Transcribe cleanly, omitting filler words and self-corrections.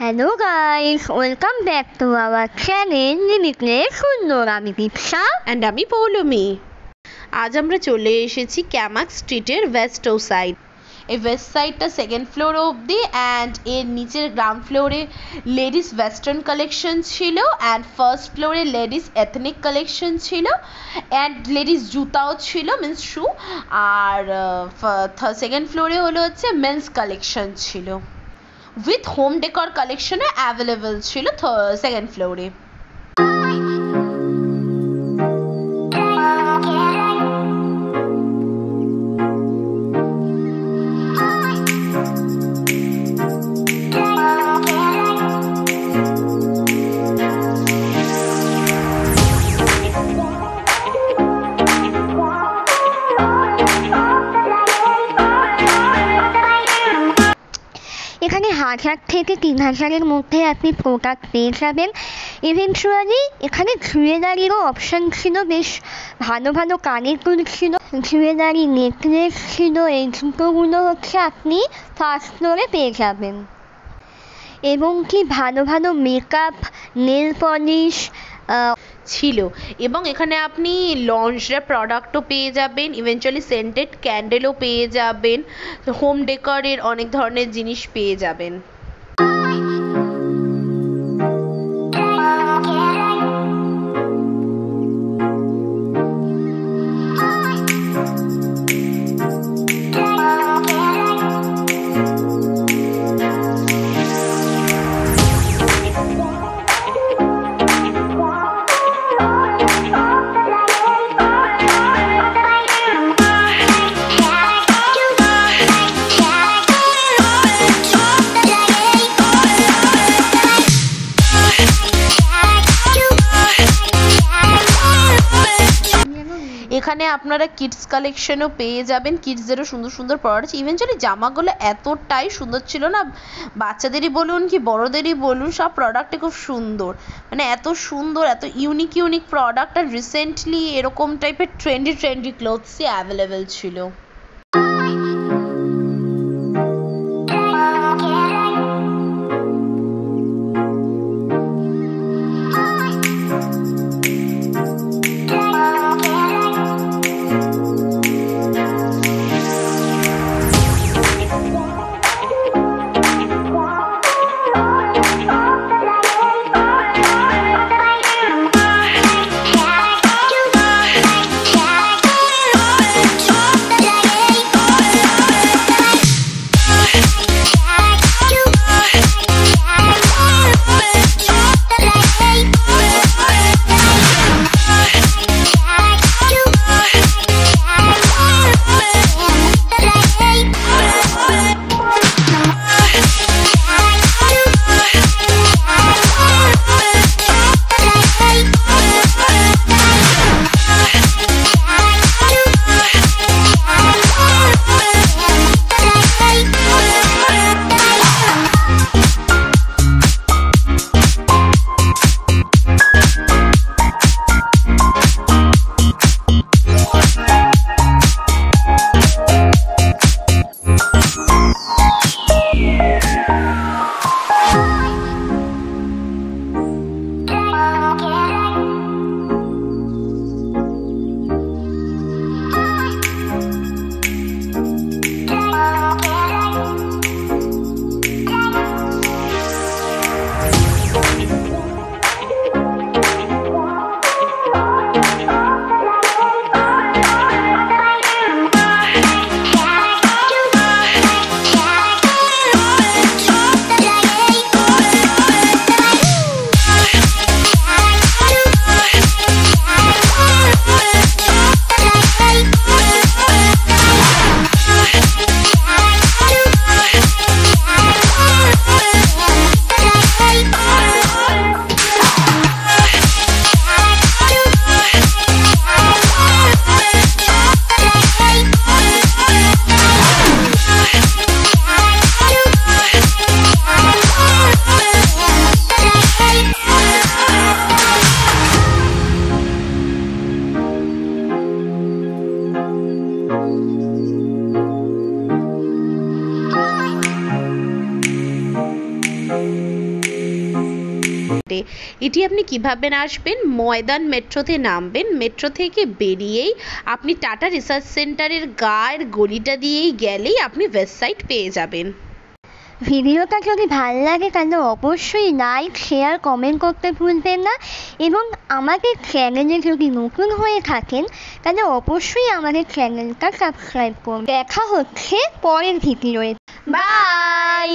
Hello guys, welcome back to our channel Limitless সুন্দর। আমি দীপশা and আমি পৌলমি। আজ আমরা চলে এসেছি ক্যামাক স্ট্রিটের ওয়েস্ট সাইড। এই ওয়েস্ট সাইডটা সেকেন্ড ফ্লোর অবধি, অ্যান্ড এর নিচের গ্রাউন্ড ফ্লোরে লেডিস ওয়েস্টার্ন কালেকশন ছিল, অ্যান্ড ফার্স্ট ফ্লোরে লেডিস এথনিক কালেকশন ছিল, অ্যান্ড লেডিস জুতাও ছিল, মিন্স শু। আর সেকেন্ড ফ্লোরে হচ্ছে মেন্স কালেকশন ছিল, উইথ হোম ডেকর কালেকশনে অ্যাভেলেবল ছিল সেকেন্ড ফ্লোরে। এখানে 1000 থেকে 3000-এর মধ্যে আপনি প্রোডাক্ট পেয়ে যাবেন। ইভেন্চুয়ালি এখানে জুয়েলারিরও অপশান ছিল, বেশ ভালো ভালো কানের দুল ছিল, জুয়েলারি নেকলেস ছিল। এই জুতোগুলো আপনি ফার্স্ট ফ্লোরে পেয়ে যাবেন, এবং কি ভালো ভালো মেকআপ, নেল পলিশ ছিল। এবং এখানে আপনি লঞ্জের প্রোডাক্টও পেয়ে যাবেন, ইভেনচুয়ালি সেন্টেড ক্যান্ডেলও পেয়ে যাবেন, হোম ডেকরের অনেক ধরনের জিনিস পেয়ে যাবেন। এখানে আপনারা কিডস কালেকশনও পেয়ে যাবেন, কিডসদেরও সুন্দর সুন্দর প্রোডাক্ট আছে। ইভেনচুয়ালি জামাগুলো এতটাই সুন্দর ছিল না, বাচ্চাদেরই বলুন কি বড়দেরই বলুন, সব প্রোডাক্টই খুব সুন্দর, মানে এত সুন্দর, এত ইউনিক ইউনিক প্রোডাক্ট। আর রিসেন্টলি এরকম টাইপের ট্রেন্ডি ক্লোথসই অ্যাভেলেবেল ছিল। এটি আপনি কিভাবে আসবেন, ময়দান মেট্রোতে নামবেন, মেট্রো থেকে বেরিয়েই আপনি টাটা রিসার্চ সেন্টারের গায়ের গলিটা দিয়েই গেলেই আপনি ওয়েস্ট সাইড পেয়ে যাবেন। ভিডিওটা যদি ভালো লাগে তাহলে অবশ্যই লাইক, শেয়ার, কমেন্ট করতে ভুলবেন না এবং আমাদের চ্যানেলে যদি নতুন হয়ে থাকেন তাহলে অবশ্যই আমাদের চ্যানেলটা সাবস্ক্রাইব করুন। দেখা হচ্ছে পরের ভিডিওয়ে। বাই।